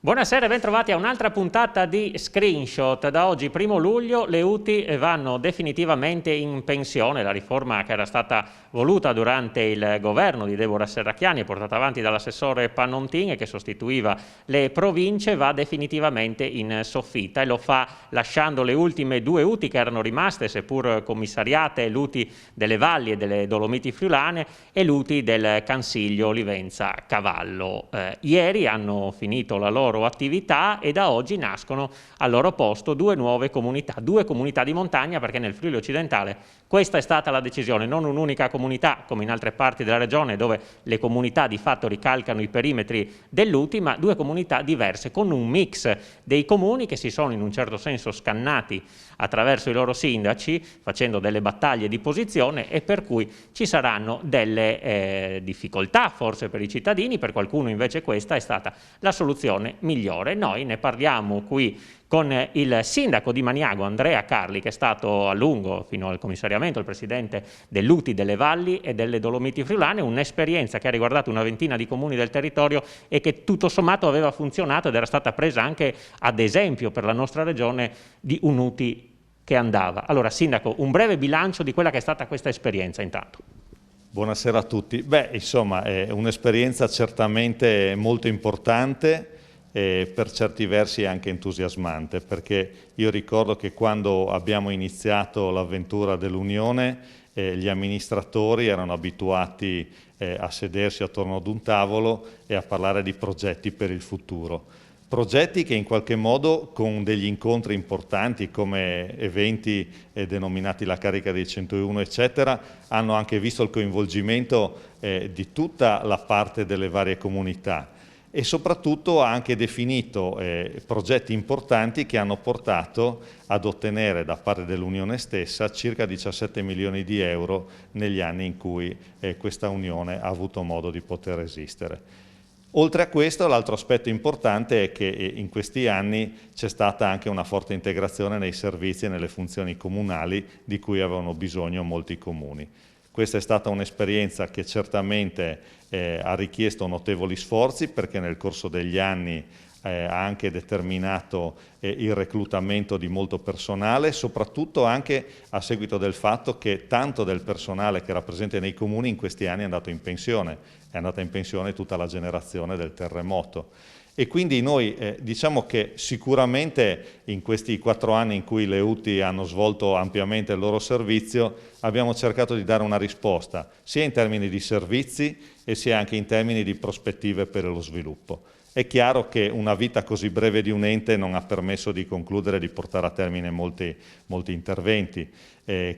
Buonasera e bentrovati a un'altra puntata di Screenshot. Da oggi, 1° luglio, le UTI vanno definitivamente in pensione. La riforma che era stata voluta durante il governo di Deborah Serracchiani e portata avanti dall'assessore Pannontin e che sostituiva le province va definitivamente in soffitta e lo fa lasciando le ultime 2 UTI che erano rimaste, seppur commissariate, l'UTI delle Valli e delle Dolomiti Friulane e l'UTI del Cansiglio Olivenza Cavallo. Ieri hanno finito la loro attività e da oggi nascono al loro posto 2 nuove comunità, 2 comunità di montagna, perché nel Friuli occidentale questa è stata la decisione, non un'unica comunità come in altre parti della regione dove le comunità di fatto ricalcano i perimetri dell'UTI, ma 2 comunità diverse con un mix dei comuni che si sono in un certo senso scannati attraverso i loro sindaci facendo delle battaglie di posizione e per cui ci saranno delle difficoltà forse per i cittadini, per qualcuno invece questa è stata la soluzione migliore. Noi ne parliamo qui con il sindaco di Maniago, Andrea Carli, che è stato a lungo, fino al commissariamento, il presidente dell'UTI delle Valli e delle Dolomiti Friulane, un'esperienza che ha riguardato una ventina di comuni del territorio e che tutto sommato aveva funzionato ed era stata presa anche ad esempio per la nostra regione di un UTI che andava. Allora, sindaco, un breve bilancio di quella che è stata questa esperienza intanto. Buonasera a tutti. Beh, insomma, è un'esperienza certamente molto importante e per certi versi anche entusiasmante, perché io ricordo che quando abbiamo iniziato l'avventura dell'Unione gli amministratori erano abituati a sedersi attorno ad un tavolo e a parlare di progetti per il futuro. Progetti che in qualche modo con degli incontri importanti come eventi denominati la carica dei 101 eccetera hanno anche visto il coinvolgimento di tutta la parte delle varie comunità e soprattutto ha anche definito progetti importanti che hanno portato ad ottenere da parte dell'Unione stessa circa 17 milioni di euro negli anni in cui questa Unione ha avuto modo di poter esistere. Oltre a questo, l'altro aspetto importante è che in questi anni c'è stata anche una forte integrazione nei servizi e nelle funzioni comunali di cui avevano bisogno molti comuni. Questa è stata un'esperienza che certamente ha richiesto notevoli sforzi perché nel corso degli anni ha anche determinato il reclutamento di molto personale, soprattutto anche a seguito del fatto che tanto del personale che era presente nei comuni in questi anni è andato in pensione, è andata in pensione tutta la generazione del terremoto. E quindi noi diciamo che sicuramente in questi 4 anni in cui le UTI hanno svolto ampiamente il loro servizio abbiamo cercato di dare una risposta sia in termini di servizi e sia anche in termini di prospettive per lo sviluppo. È chiaro che una vita così breve di un ente non ha permesso di concludere e di portare a termine molti interventi.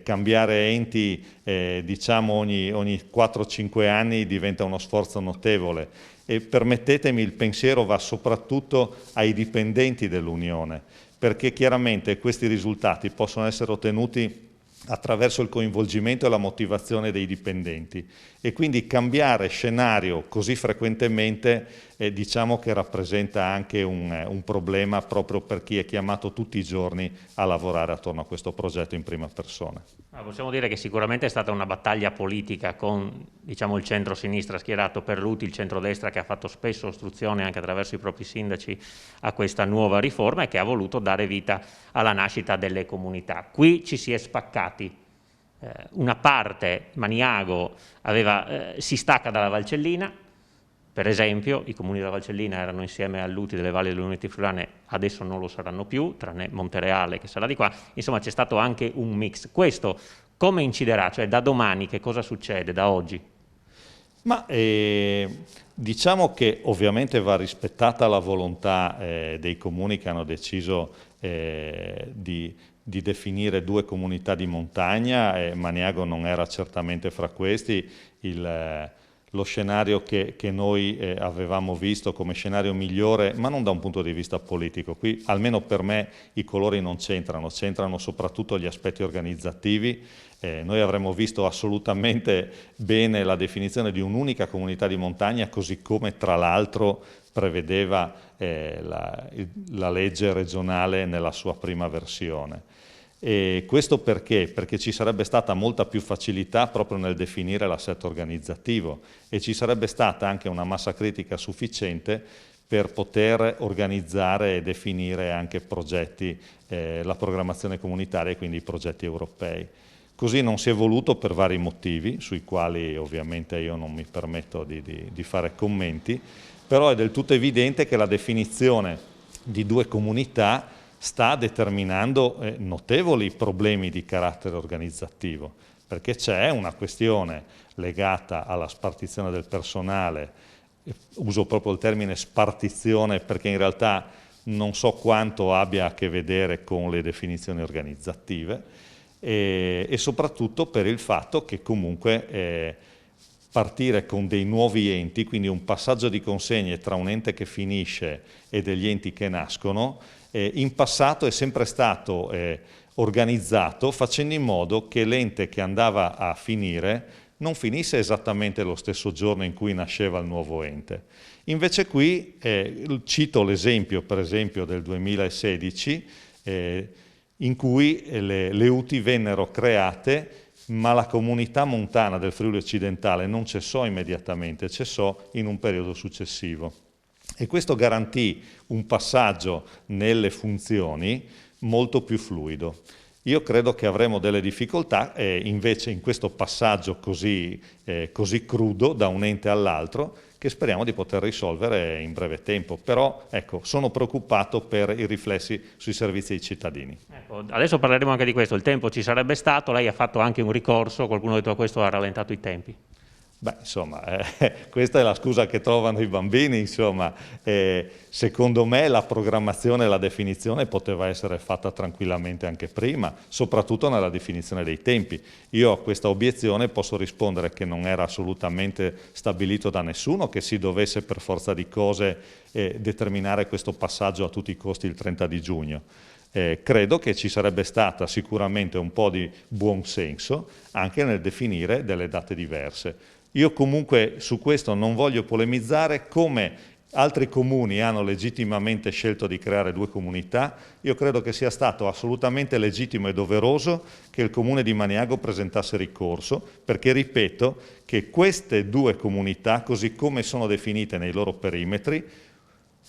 Cambiare enti diciamo ogni 4-5 anni diventa uno sforzo notevole e permettetemi il pensiero va soprattutto ai dipendenti dell'Unione perché chiaramente questi risultati possono essere ottenuti attraverso il coinvolgimento e la motivazione dei dipendenti e quindi cambiare scenario così frequentemente diciamo che rappresenta anche un problema proprio per chi è chiamato tutti i giorni a lavorare attorno a questo progetto in prima persona. Possiamo dire che sicuramente è stata una battaglia politica con diciamo, il centro-sinistra schierato per l'UTI, il centro-destra che ha fatto spesso ostruzione anche attraverso i propri sindaci a questa nuova riforma e che ha voluto dare vita alla nascita delle comunità. Qui ci si è spaccati. Una parte, Maniago, si stacca dalla Valcellina, per esempio i comuni della Valcellina erano insieme all'UTI delle Valli delle Dolomiti Friulane, adesso non lo saranno più, tranne Montereale che sarà di qua, insomma c'è stato anche un mix. Questo come inciderà? Cioè da domani che cosa succede, da oggi? Ma diciamo che ovviamente va rispettata la volontà dei comuni che hanno deciso di definire 2 comunità di montagna e Maniago non era certamente fra questi. Lo scenario che noi avevamo visto come scenario migliore, ma non da un punto di vista politico. Qui, almeno per me, i colori non c'entrano soprattutto gli aspetti organizzativi. Noi avremmo visto assolutamente bene la definizione di un'unica comunità di montagna, così come tra l'altro prevedeva la legge regionale nella sua prima versione. E questo perché? Perché ci sarebbe stata molta più facilità proprio nel definire l'assetto organizzativo e ci sarebbe stata anche una massa critica sufficiente per poter organizzare e definire anche progetti, la programmazione comunitaria e quindi i progetti europei. Così non si è voluto per vari motivi, sui quali ovviamente io non mi permetto di fare commenti, però è del tutto evidente che la definizione di due comunità sta determinando notevoli problemi di carattere organizzativo, perché c'è una questione legata alla spartizione del personale. Uso proprio il termine spartizione perché in realtà non so quanto abbia a che vedere con le definizioni organizzative e soprattutto per il fatto che comunque partire con dei nuovi enti, quindi un passaggio di consegne tra un ente che finisce e degli enti che nascono, in passato è sempre stato organizzato facendo in modo che l'ente che andava a finire non finisse esattamente lo stesso giorno in cui nasceva il nuovo ente. Invece qui cito l'esempio, per esempio, del 2016, in cui le UTI vennero create, ma la comunità montana del Friuli occidentale non cessò immediatamente, cessò in un periodo successivo. E questo garantì un passaggio nelle funzioni molto più fluido. Io credo che avremo delle difficoltà invece in questo passaggio così crudo da un ente all'altro, che speriamo di poter risolvere in breve tempo. Però ecco, sono preoccupato per i riflessi sui servizi ai cittadini. Ecco, adesso parleremo anche di questo, il tempo ci sarebbe stato, lei ha fatto anche un ricorso, qualcuno ha detto che questo ha rallentato i tempi. Beh, insomma, questa è la scusa che trovano i bambini, insomma. Secondo me la programmazione e la definizione poteva essere fatta tranquillamente anche prima, soprattutto nella definizione dei tempi. Io a questa obiezione posso rispondere che non era assolutamente stabilito da nessuno che si dovesse per forza di cose determinare questo passaggio a tutti i costi il 30 di giugno. Credo che ci sarebbe stata sicuramente un po' di buon senso anche nel definire delle date diverse. Io comunque su questo non voglio polemizzare, come altri comuni hanno legittimamente scelto di creare due comunità. Io credo che sia stato assolutamente legittimo e doveroso che il comune di Maniago presentasse ricorso, perché ripeto che queste due comunità, così come sono definite nei loro perimetri,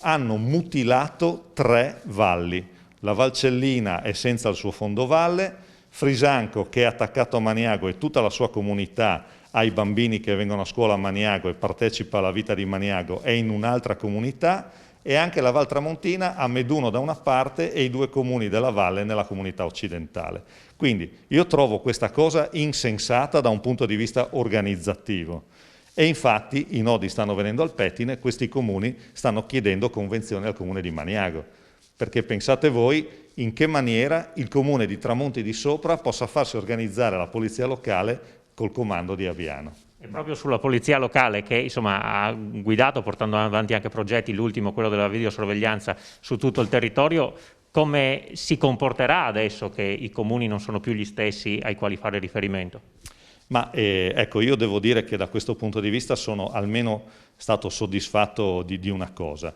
hanno mutilato 3 valli. La Valcellina è senza il suo fondovalle, Frisanco, che è attaccato a Maniago, e tutta la sua comunità ai bambini che vengono a scuola a Maniago e partecipa alla vita di Maniago, è in un'altra comunità, e anche la Val Tramontina ha Meduno da una parte e i 2 comuni della valle nella comunità occidentale. Quindi io trovo questa cosa insensata da un punto di vista organizzativo. E infatti i nodi stanno venendo al pettine, questi comuni stanno chiedendo convenzione al comune di Maniago. Perché pensate voi in che maniera il comune di Tramonti di Sopra possa farsi organizzare la polizia locale col comando di Aviano. E proprio sulla polizia locale che insomma ha guidato portando avanti anche progetti, l'ultimo quello della videosorveglianza su tutto il territorio, come si comporterà adesso che i comuni non sono più gli stessi ai quali fare riferimento? Ma ecco, io devo dire che da questo punto di vista sono almeno stato soddisfatto di una cosa.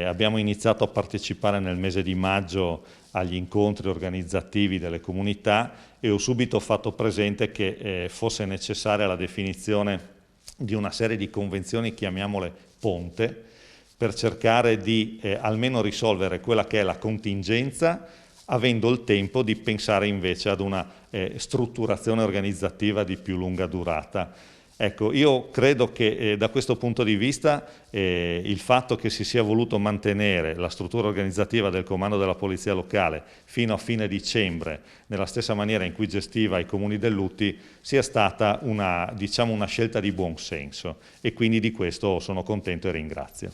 Abbiamo iniziato a partecipare nel mese di maggio agli incontri organizzativi delle comunità e ho subito fatto presente che fosse necessaria la definizione di una serie di convenzioni, chiamiamole ponte, per cercare di almeno risolvere quella che è la contingenza, avendo il tempo di pensare invece ad una strutturazione organizzativa di più lunga durata. Ecco, io credo che da questo punto di vista il fatto che si sia voluto mantenere la struttura organizzativa del comando della polizia locale fino a fine dicembre, nella stessa maniera in cui gestiva i comuni dell'UTI, sia stata diciamo, una scelta di buon senso, e quindi di questo sono contento e ringrazio.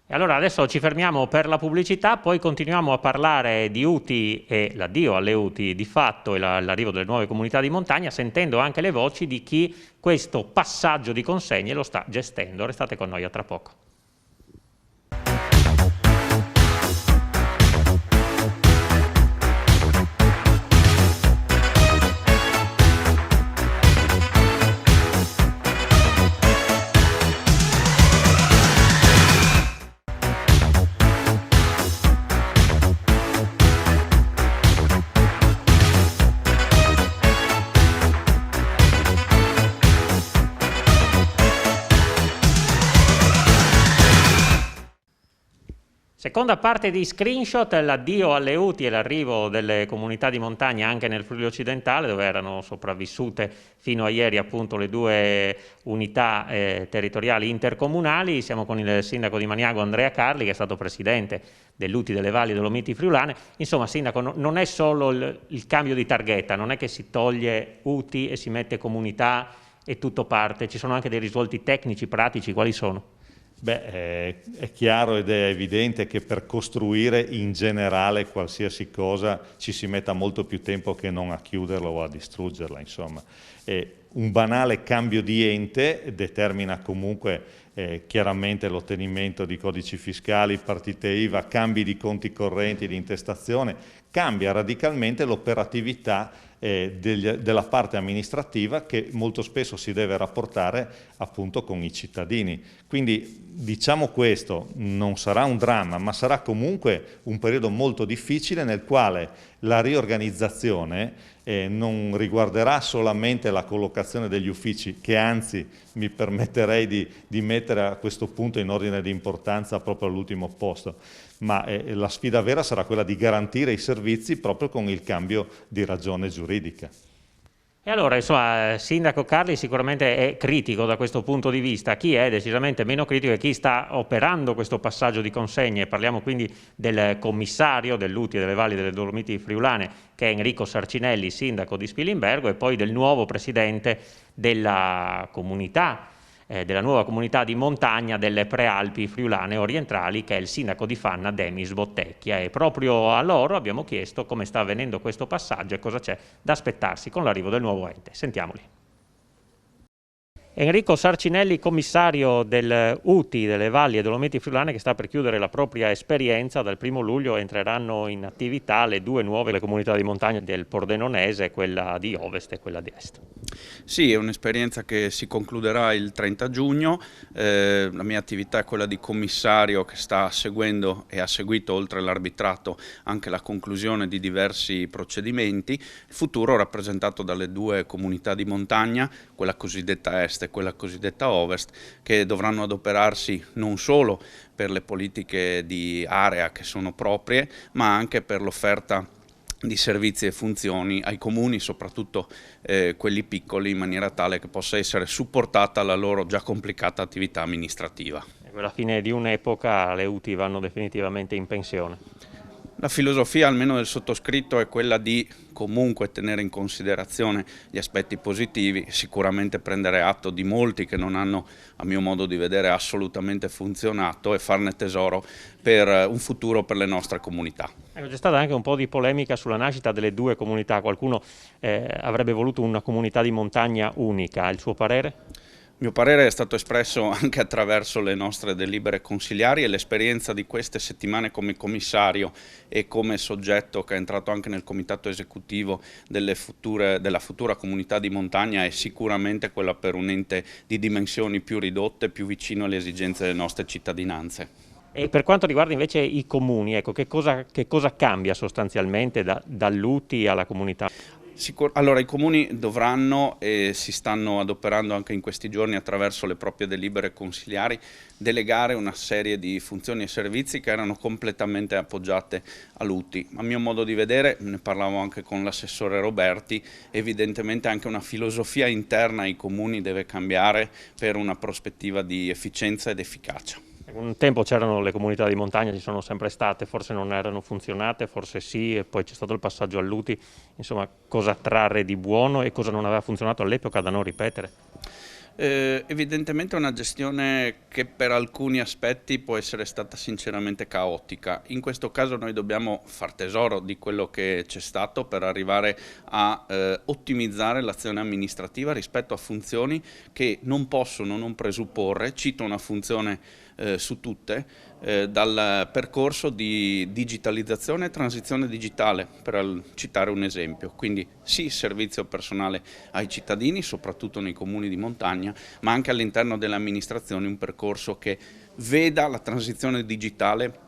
E allora adesso ci fermiamo per la pubblicità, poi continuiamo a parlare di UTI e l'addio alle UTI di fatto e l'arrivo delle nuove comunità di montagna, sentendo anche le voci di chi questo passaggio di consegne lo sta gestendo. Restate con noi, a tra poco. Seconda parte di screenshot, l'addio alle UTI e l'arrivo delle comunità di montagna anche nel Friuli occidentale, dove erano sopravvissute fino a ieri appunto le due unità territoriali intercomunali. Siamo con il sindaco di Maniago Andrea Carli, che è stato presidente dell'UTI delle Valli Dolomiti Friulane. Insomma, sindaco, non è solo il cambio di targhetta, non è che si toglie UTI e si mette comunità e tutto parte, ci sono anche dei risvolti tecnici, pratici, quali sono? Beh, è chiaro ed è evidente che per costruire in generale qualsiasi cosa ci si metta molto più tempo che non a chiuderla o a distruggerla, insomma. Un banale cambio di ente determina comunque chiaramente l'ottenimento di codici fiscali, partite IVA, cambi di conti correnti, di intestazione, cambia radicalmente l'operatività della parte amministrativa che molto spesso si deve rapportare appunto con i cittadini. Quindi diciamo questo, non sarà un dramma, ma sarà comunque un periodo molto difficile nel quale la riorganizzazione non riguarderà solamente la collocazione degli uffici, che anzi mi permetterei di mettere a questo punto in ordine di importanza proprio all'ultimo posto, ma la sfida vera sarà quella di garantire i servizi proprio con il cambio di ragione giuridica. E allora, insomma, Sindaco Carli sicuramente è critico da questo punto di vista. Chi è decisamente meno critico è chi sta operando questo passaggio di consegne. Parliamo quindi del commissario dell'UTI delle Valli delle Dolomiti Friulane, che è Enrico Sarcinelli, sindaco di Spilimbergo, e poi del nuovo presidente della comunità, della nuova comunità di montagna delle Prealpi Friulane Orientali, che è il sindaco di Fanna, Demis Bottecchia. E proprio a loro abbiamo chiesto come sta avvenendo questo passaggio e cosa c'è da aspettarsi con l'arrivo del nuovo ente. Sentiamoli. Enrico Sarcinelli, commissario del UTI delle Valli e Dolomiti Friulane, che sta per chiudere la propria esperienza. Dal 1° luglio entreranno in attività le due nuove comunità di montagna del Pordenonese, quella di Ovest e quella di Est. Sì, è un'esperienza che si concluderà il 30 giugno. La mia attività è quella di commissario che sta seguendo e ha seguito, oltre all'arbitrato, anche la conclusione di diversi procedimenti. Il futuro rappresentato dalle due comunità di montagna, quella cosiddetta Est e quella cosiddetta Ovest, che dovranno adoperarsi non solo per le politiche di area che sono proprie, ma anche per l'offerta di servizi e funzioni ai comuni, soprattutto quelli piccoli, in maniera tale che possa essere supportata la loro già complicata attività amministrativa. Alla fine di un'epoca le UTI vanno definitivamente in pensione. La filosofia, almeno del sottoscritto, è quella di comunque tenere in considerazione gli aspetti positivi, sicuramente prendere atto di molti che non hanno, a mio modo di vedere, assolutamente funzionato e farne tesoro per un futuro per le nostre comunità. C'è stata anche un po' di polemica sulla nascita delle due comunità. Qualcuno avrebbe voluto una comunità di montagna unica. Il suo parere? Il mio parere è stato espresso anche attraverso le nostre delibere consiliari, e l'esperienza di queste settimane come commissario e come soggetto che è entrato anche nel comitato esecutivo della futura comunità di montagna è sicuramente quella per un ente di dimensioni più ridotte, più vicino alle esigenze delle nostre cittadinanze. E per quanto riguarda invece i comuni, ecco, che cosa cambia sostanzialmente dall'UTI alla comunità? Allora, i comuni dovranno, e si stanno adoperando anche in questi giorni attraverso le proprie delibere consiliari, delegare una serie di funzioni e servizi che erano completamente appoggiate all'UTI. A mio modo di vedere, ne parlavo anche con l'assessore Roberti, evidentemente anche una filosofia interna ai comuni deve cambiare per una prospettiva di efficienza ed efficacia. Un tempo c'erano le comunità di montagna, ci sono sempre state, forse non erano funzionate, forse sì, e poi c'è stato il passaggio all'UTI. Insomma, cosa trarre di buono e cosa non aveva funzionato all'epoca da non ripetere? Evidentemente è una gestione che per alcuni aspetti può essere stata sinceramente caotica. In questo caso noi dobbiamo far tesoro di quello che c'è stato per arrivare a ottimizzare l'azione amministrativa rispetto a funzioni che non possono non presupporre, cito una funzione su tutte, dal percorso di digitalizzazione e transizione digitale, per citare un esempio. Quindi sì, servizio personale ai cittadini, soprattutto nei comuni di montagna, ma anche all'interno delle amministrazioni un percorso che veda la transizione digitale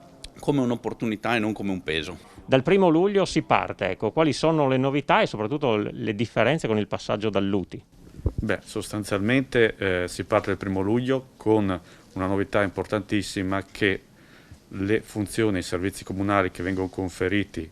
come un'opportunità e non come un peso. Dal 1° luglio si parte, ecco, quali sono le novità e soprattutto le differenze con il passaggio dall'UTI? Beh, sostanzialmente si parte dal 1° luglio con una novità importantissima che le funzioni e i servizi comunali che vengono conferiti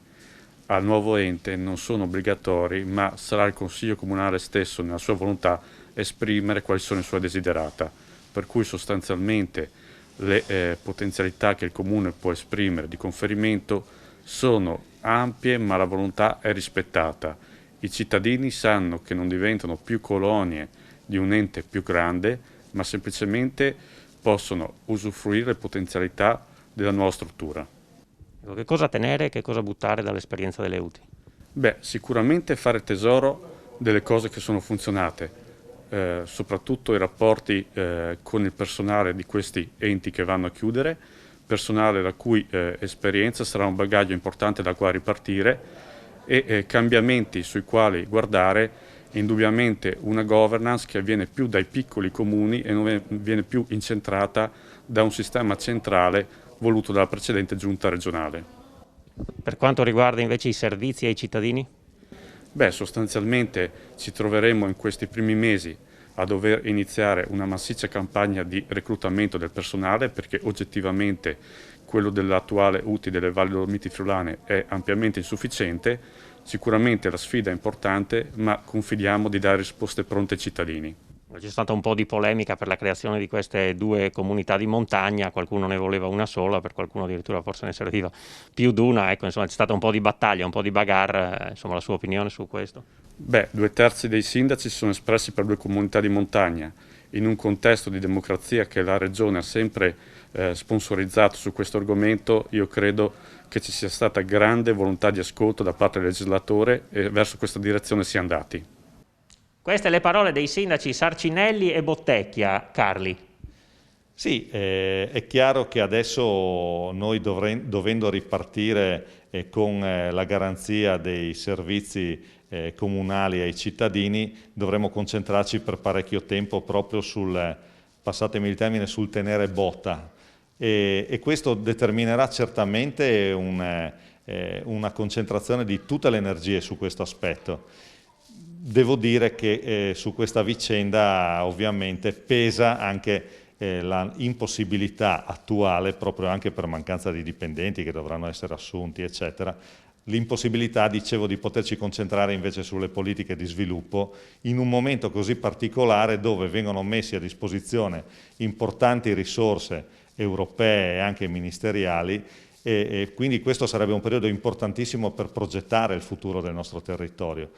al nuovo ente non sono obbligatori, ma sarà il Consiglio Comunale stesso, nella sua volontà, esprimere quali sono i suoi desiderata. Per cui sostanzialmente le potenzialità che il Comune può esprimere di conferimento sono ampie, ma la volontà è rispettata. I cittadini sanno che non diventano più colonie di un ente più grande, ma semplicemente possono usufruire le potenzialità della nuova struttura. Che cosa tenere e che cosa buttare dall'esperienza delle UTI? Beh, sicuramente fare tesoro delle cose che sono funzionate, soprattutto i rapporti con il personale di questi enti che vanno a chiudere, personale la cui esperienza sarà un bagaglio importante da cui ripartire e cambiamenti sui quali guardare, indubbiamente una governance che avviene più dai piccoli comuni e non viene più incentrata da un sistema centrale voluto dalla precedente giunta regionale. Per quanto riguarda invece i servizi ai cittadini? Beh, sostanzialmente ci troveremo in questi primi mesi a dover iniziare una massiccia campagna di reclutamento del personale, perché oggettivamente quello dell'attuale UTI delle Valli Dolomiti Friulane è ampiamente insufficiente. Sicuramente la sfida è importante, ma confidiamo di dare risposte pronte ai cittadini. C'è stata un po' di polemica per la creazione di queste due comunità di montagna, qualcuno ne voleva una sola, per qualcuno addirittura forse ne serviva più di una, ecco, insomma c'è stata un po' di battaglia, un po' di bagarre, insomma la sua opinione su questo? Beh, 2/3 dei sindaci si sono espressi per due comunità di montagna, in un contesto di democrazia che la Regione ha sempre sponsorizzato su questo argomento. Io credo che ci sia stata grande volontà di ascolto da parte del legislatore e verso questa direzione si è andati. Queste le parole dei sindaci Sarcinelli e Bottecchia. Carli. Sì, è chiaro che adesso noi dovendo ripartire con la garanzia dei servizi comunali ai cittadini, dovremo concentrarci per parecchio tempo proprio sul, passatemi il termine, sul tenere botta. E questo determinerà certamente una concentrazione di tutte le energie su questo aspetto. Devo dire che su questa vicenda ovviamente pesa anche la impossibilità attuale, proprio anche per mancanza di dipendenti che dovranno essere assunti, eccetera, l'impossibilità, dicevo, di poterci concentrare invece sulle politiche di sviluppo in un momento così particolare dove vengono messi a disposizione importanti risorse europee e anche ministeriali e quindi questo sarebbe un periodo importantissimo per progettare il futuro del nostro territorio.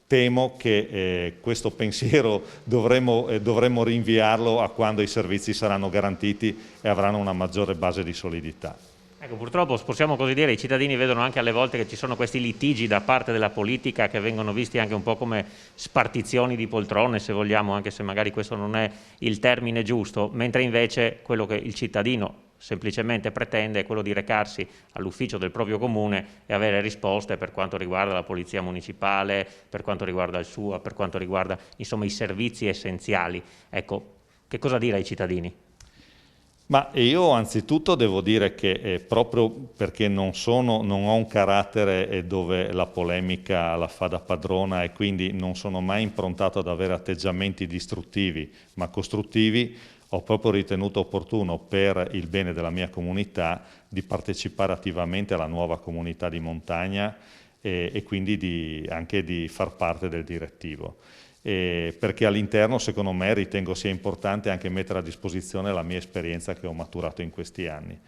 Temo che questo pensiero dovremmo rinviarlo a quando i servizi saranno garantiti e avranno una maggiore base di solidità. Ecco, purtroppo possiamo così dire, i cittadini vedono anche alle volte che ci sono questi litigi da parte della politica che vengono visti anche un po' come spartizioni di poltrone, se vogliamo, anche se magari questo non è il termine giusto, mentre invece quello che il cittadino semplicemente pretende è quello di recarsi all'ufficio del proprio comune e avere risposte per quanto riguarda la polizia municipale, per quanto riguarda il SUA, per quanto riguarda insomma i servizi essenziali. Ecco, che cosa dire ai cittadini? Ma io anzitutto devo dire che proprio perché non ho un carattere dove la polemica la fa da padrona e quindi non sono mai improntato ad avere atteggiamenti distruttivi ma costruttivi, ho proprio ritenuto opportuno per il bene della mia comunità di partecipare attivamente alla nuova comunità di montagna e quindi anche di far parte del direttivo. Perché all'interno, secondo me, ritengo sia importante anche mettere a disposizione la mia esperienza che ho maturato in questi anni.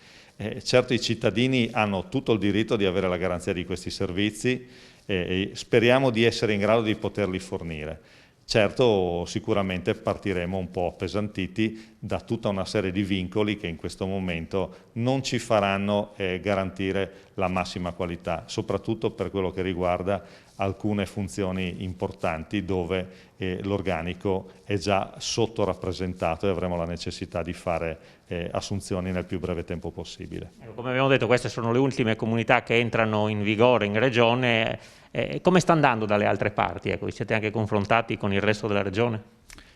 Certo i cittadini hanno tutto il diritto di avere la garanzia di questi servizi e speriamo di essere in grado di poterli fornire. Certo, sicuramente partiremo un po' appesantiti da tutta una serie di vincoli che in questo momento non ci faranno garantire la massima qualità, soprattutto per quello che riguarda alcune funzioni importanti dove l'organico è già sottorappresentato e avremo la necessità di fare assunzioni nel più breve tempo possibile. Come abbiamo detto, queste sono le ultime comunità che entrano in vigore in regione. Come sta andando dalle altre parti? Ecco, vi siete anche confrontati con il resto della regione?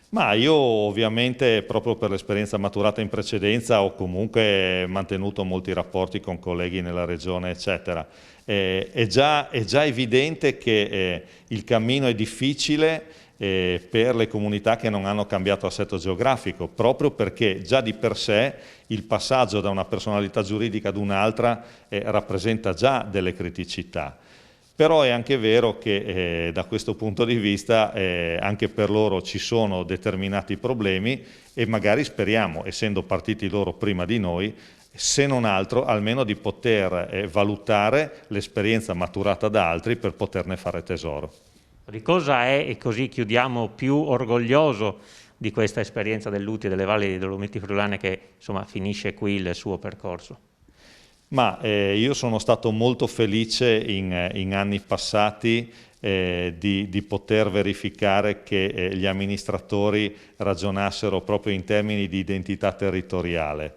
Ma io ovviamente proprio per l'esperienza maturata in precedenza ho comunque mantenuto molti rapporti con colleghi nella regione eccetera. È già evidente che il cammino è difficile per le comunità che non hanno cambiato assetto geografico, proprio perché già di per sé il passaggio da una personalità giuridica ad un'altra rappresenta già delle criticità. Però è anche vero che da questo punto di vista anche per loro ci sono determinati problemi e magari speriamo, essendo partiti loro prima di noi, se non altro almeno di poter valutare l'esperienza maturata da altri per poterne fare tesoro. Di cosa è, e così chiudiamo, più orgoglioso di questa esperienza dell'UTI e delle Valli di Dolomiti Friulane che insomma finisce qui il suo percorso? Ma io sono stato molto felice in anni passati di poter verificare che gli amministratori ragionassero proprio in termini di identità territoriale.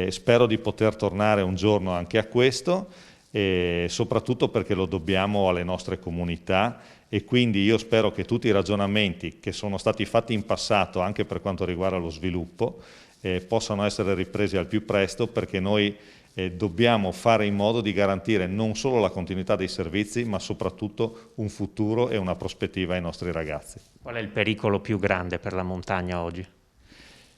Spero di poter tornare un giorno anche a questo, soprattutto perché lo dobbiamo alle nostre comunità e quindi io spero che tutti i ragionamenti che sono stati fatti in passato anche per quanto riguarda lo sviluppo possano essere ripresi al più presto, perché noi dobbiamo fare in modo di garantire non solo la continuità dei servizi ma soprattutto un futuro e una prospettiva ai nostri ragazzi. Qual è il pericolo più grande per la montagna oggi?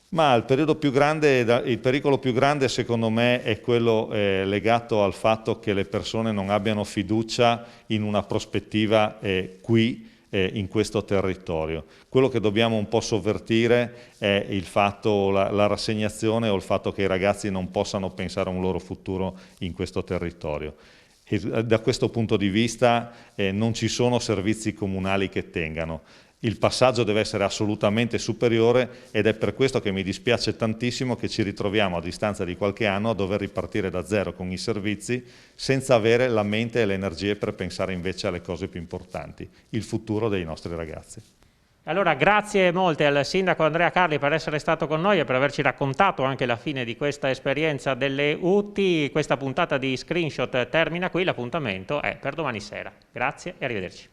Ma il pericolo più grande secondo me è quello legato al fatto che le persone non abbiano fiducia in una prospettiva qui in questo territorio. Quello che dobbiamo un po' sovvertire è il fatto, la rassegnazione o il fatto che i ragazzi non possano pensare a un loro futuro in questo territorio. E da questo punto di vista non ci sono servizi comunali che tengano. Il passaggio deve essere assolutamente superiore ed è per questo che mi dispiace tantissimo che ci ritroviamo a distanza di qualche anno a dover ripartire da zero con i servizi senza avere la mente e le energie per pensare invece alle cose più importanti, il futuro dei nostri ragazzi. Allora grazie molte al sindaco Andrea Carli per essere stato con noi e per averci raccontato anche la fine di questa esperienza delle UTI. Questa puntata di Screenshot termina qui, l'appuntamento è per domani sera. Grazie e arrivederci.